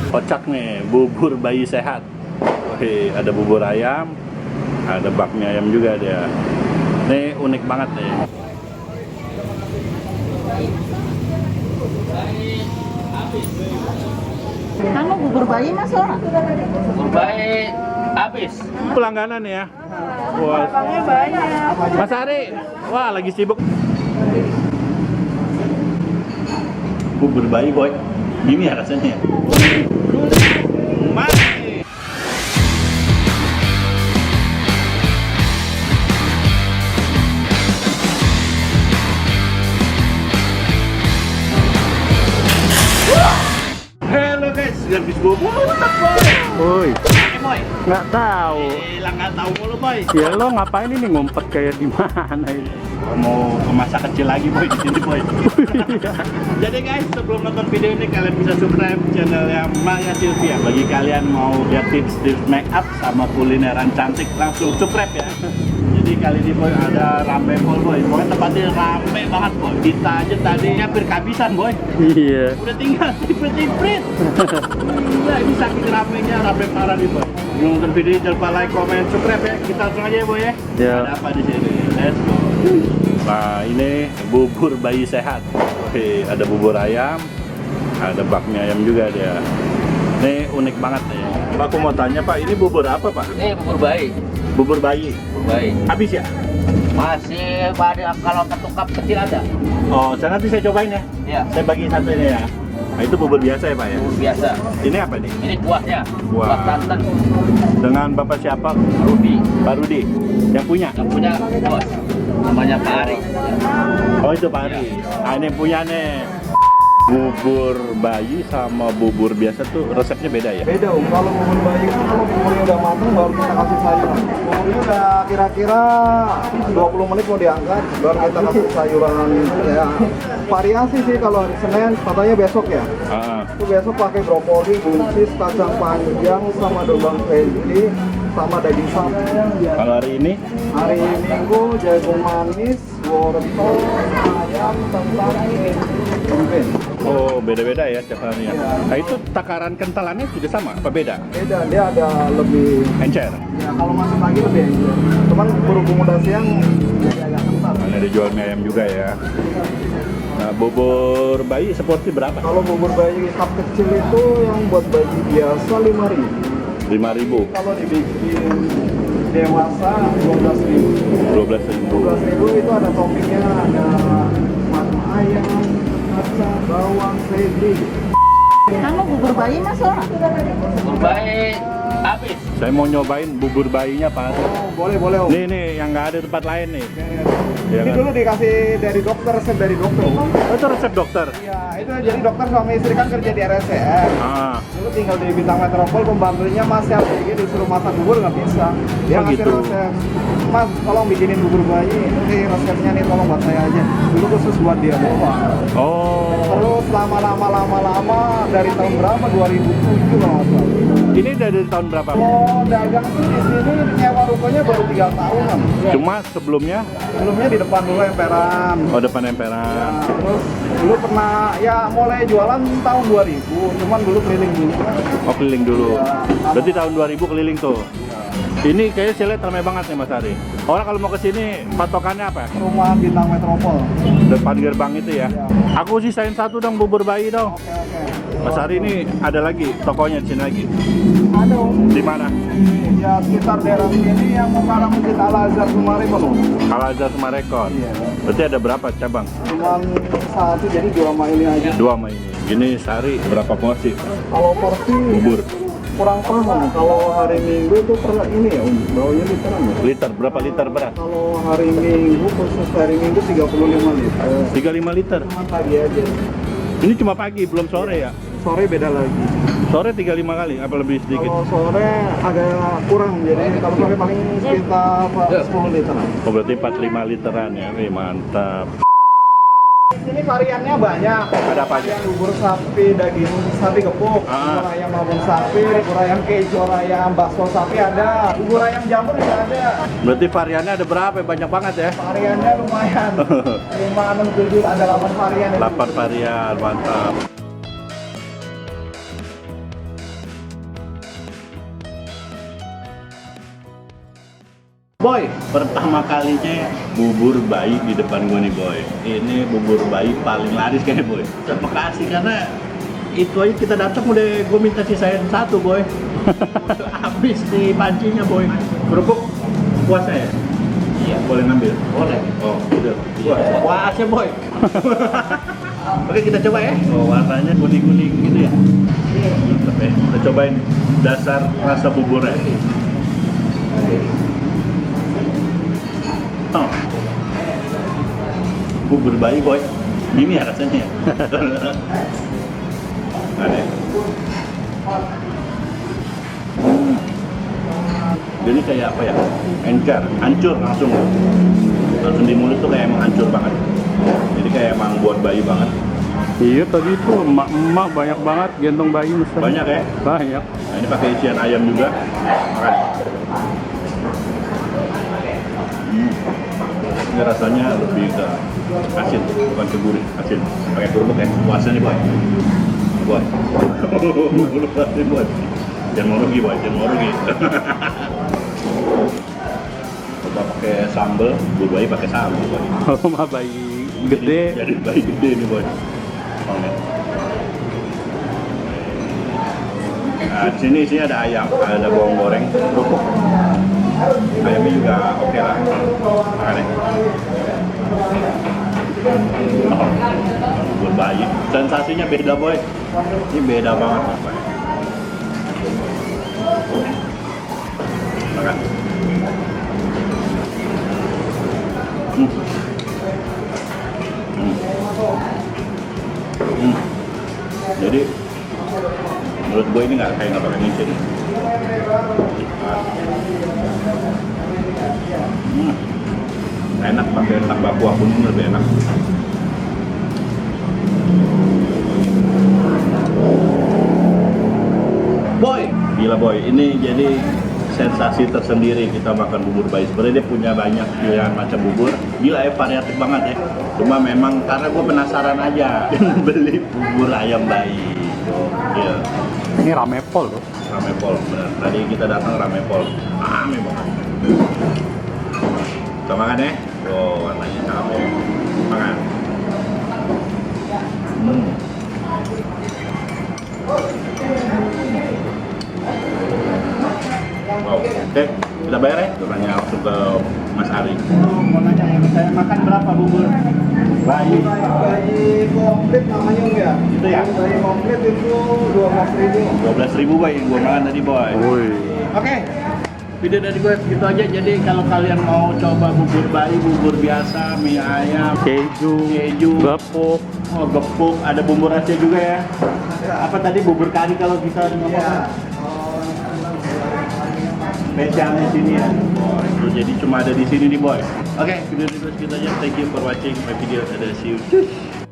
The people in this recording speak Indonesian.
Kocak nih, bubur bayi sehat. Oke, ada bubur ayam, ada bakmi ayam juga dia. Ini unik banget nih. Kamu bubur bayi mas Lora? Bubur bayi habis. Pelangganan ya. Wah, Banyak. Mas Ari, wah lagi sibuk. Bubur bayi boy, gini ya rasanya. Mati. Halo guys, habis bubur boy. Woi, Boy, nggak tahu. hilang nggak tahu mulu boy. Ya lo ngapain ini ngumpet kayak di mana ini? Mau ke masa kecil lagi boy di sini boy. Jadi guys, sebelum nonton video ini kalian bisa subscribe channelnya Maya Sylvia. Bagi kalian mau lihat tips make up sama kulineran cantik, langsung subscribe ya. Jadi kali ini boy ada rame boy. Pokoknya tempatnya rame banget boy. Kita aja tadi hampir kehabisan boy. Iya. Udah tinggal tiprit-tiprit. Gila, ini saking ramenya, rame parah nih boy. Sebelum nonton video jangan lupa like, comment, subscribe ya. Kita langsung aja ya boy ya. Ya. Ada apa di sini? Let's go. Nah ini bubur bayi sehat. Oke, ada bubur ayam, ada bakmi ayam juga dia. Ini unik banget nih. Pak, aku mau tanya Pak, ini bubur apa Pak? Ini bubur bayi. Bubur bayi. Bubur bayi. Habis ya? Masih ada kalau satu cup kecil ada. Oh, nanti saya cobain ya. Ya, Saya bagi satu ini ya. Nah, itu bubur biasa ya Pak ya? bubur biasa. Ini apa nih? Ini kuahnya. Kuah. Kuah santan. Dengan Bapak siapa? Ruby. Pak Rudi. Yang punya? Yang punya bos. Namanya Pak Ari. Oh itu Pak Ari. Nah ini yang punya nih. Bubur bayi sama bubur biasa tuh resepnya beda ya? Beda Om, kalau bubur bayi kan kalau buburnya udah matang baru kita kasih sayuran. Buburnya udah kira-kira 20 menit mau diangkat, baru kita kasih sayuran. Ya, variasi sih kalau hari Senin, katanya besok ya. Itu besok pakai brokoli, buncis, kacang panjang, sama dobang veggie, sama daging sapi. Kalau hari ini? Hari Minggu jagung manis, wortel, ayam, kentang, tempe. Oh beda-beda ya tiap harinya. Nah itu takaran kentalannya juga sama? Apa beda? Beda, dia ada lebih. Encer? Ya kalau masih pagi lebih encer. Cuman berhubung udah siang jadi agak kental. Nah, ada jual mie ayam juga ya. Nah bubur bayi seporsi berapa? Kalau bubur bayi cup kecil itu yang buat bayi biasa 5.000. 5.000. Kalau dibikin dewasa 12.000. 12.000. 12.000 itu ada toppingnya, ada mata ayam, kacang, bawang, seledri. Kamu bubur bayi mas Lora? Bubur bayi habis. Saya mau nyobain bubur bayinya Pak. Oh, boleh Om. Nih yang nggak ada tempat lain nih. Ya Ini kan? dulu dikasih dari dokter, resep dari dokter. Oh, itu resep dokter? Iya, itu jadi dokter suami istri kan kerja di RSCM. Dulu tinggal di Bintang Metropol, pembantunya Mas LPG disuruh masak bubur nggak bisa. Dia Oh, ngasih gitu. resep, Mas tolong bikinin bubur bayi, ini resepnya nih tolong buat saya aja. Dulu khusus buat dia doang. Oh, Terus lama dari tahun berapa? 2007 kalau nggak salah. ini dari tahun berapa? Kalau dagang tuh di sini nyewa rukonya baru 3 tahunan. Cuma sebelumnya? Sebelumnya di depan dulu emperan. Oh depan emperan. Nah, terus dulu pernah ya mulai jualan tahun 2000, cuman dulu keliling dulu. Oh keliling dulu. Berarti tahun 2000 keliling tuh. Ini kayaknya saya lihat ramai banget nih Mas Ari. Orang kalau mau ke sini patokannya apa? Rumah Bintang Metropol. Depan gerbang itu ya. Aku sisain satu dong bubur bayi dong. Oke. Mas Ari ini ada lagi tokonya di sini lagi. Ada Om. Di mana? Ya sekitar daerah sini yang mau ke arah Masjid Al Azhar Sumarekon Om. Al Azhar Sumarekon. Iya. Berarti ada berapa cabang? Cuman satu jadi 2 sama ini aja. 2 sama ini. Ini sehari berapa porsi? Kalau porsi Bubur. kurang paham. Kalau hari Minggu itu per ini ya Om. Baunya literan ya. Liter berapa liter beras? Kalau hari Minggu khusus hari Minggu 35 liter. 35 liter. Cuma pagi aja. Ini cuma pagi belum sore ya? Sore beda lagi. Sore 35 kali apa lebih sedikit? Kalau sore agak kurang, jadi kalau sore paling sekitar 10 liter. Oh berarti 45 literan ya, wih mantap. Ini variannya banyak. Ada apa aja? Yang bubur sapi, daging sapi gepuk, bubur ayam maupun sapi, bubur ayam keju, ayam bakso sapi ada, bubur ayam jamur juga ada. Berarti variannya ada berapa? Banyak banget ya? Variannya lumayan. 5, 6, 7, ada 8 varian. 8 varian, mantap. Boy, pertama kalinya bubur bayi di depan gue nih boy. Ini bubur bayi paling laris kayaknya boy. Terima kasih karena itu aja kita datang udah gue minta sisain satu boy. Habis di pancinya boy. Kerupuk puasa ya? Iya. Boleh ngambil? Boleh. Oh, udah. Puasa boy. Oke kita coba ya. Oh warnanya kuning-kuning gitu ya. Mantap ya. Kita cobain dasar rasa buburnya. Oh. Bubur bayi boy. Gini ya rasanya. Ada. Jadi kayak apa ya? Encer, hancur langsung di mulut tuh kayak emang hancur banget. Jadi kayak emang buat bayi banget. Iya tadi itu emak-emak banyak banget gendong bayi mesen. Banyak ya? Banyak. Nah, ini pakai isian ayam juga. Makan. Ini rasanya lebih ke asin, bukan ke gurih, asin. Pakai kerupuk ya, puasa nih boy. Boy. Puasa nih boy. Jangan mau rugi boy, jangan mau rugi. Coba pakai sambal, bubur bayi pakai sambal boy. Kalau mah bayi gede. Jadi bayi gede nih boy. Oke. Nah, di sini isinya ada ayam, ada bawang goreng, kerupuk. Ayamnya juga oke lah. Makan ya. Oh, bubur bayi. Sensasinya beda boy. Ini beda banget boy. Makan. Hmm. Hmm. Hmm. Jadi menurut gue ini nggak pakai micin. Enak pakai tambah kuah kuning lebih enak. Boy, gila boy. Ini jadi sensasi tersendiri kita makan bubur bayi. Sebenarnya dia punya banyak pilihan macam bubur. Gila ya, variatif banget ya. Cuma memang karena gue penasaran aja beli bubur ayam bayi. Iya. Ini ramepol loh. Ramepol, benar. Tadi kita datang ramepol. Rame banget. Kita makan ya. Oh, warnanya cabe. Makan. Wow. Oke, kita bayar ya. Kita tanya langsung ke Mas Ari. Mau nanya ya, saya makan berapa bubur bayi? Bayi komplit namanya Om ya? Itu ya? Bayi komplit itu 12.000. 12.000 boy yang gua makan tadi boy. Woi. Oke, video dari gue gitu aja. Jadi kalau kalian mau coba bubur bayi, bubur biasa, mie ayam, Keju. Gepuk. oh gepuk, ada bumbu rahasia juga ya. Apa tadi bubur kari kalau kita ngomong? Iya. Spesialnya sini ya. Oh, itu jadi cuma ada di sini nih boy. Oke, video dari gue segitu aja. Thank you for watching my video. Ada see you. Cus.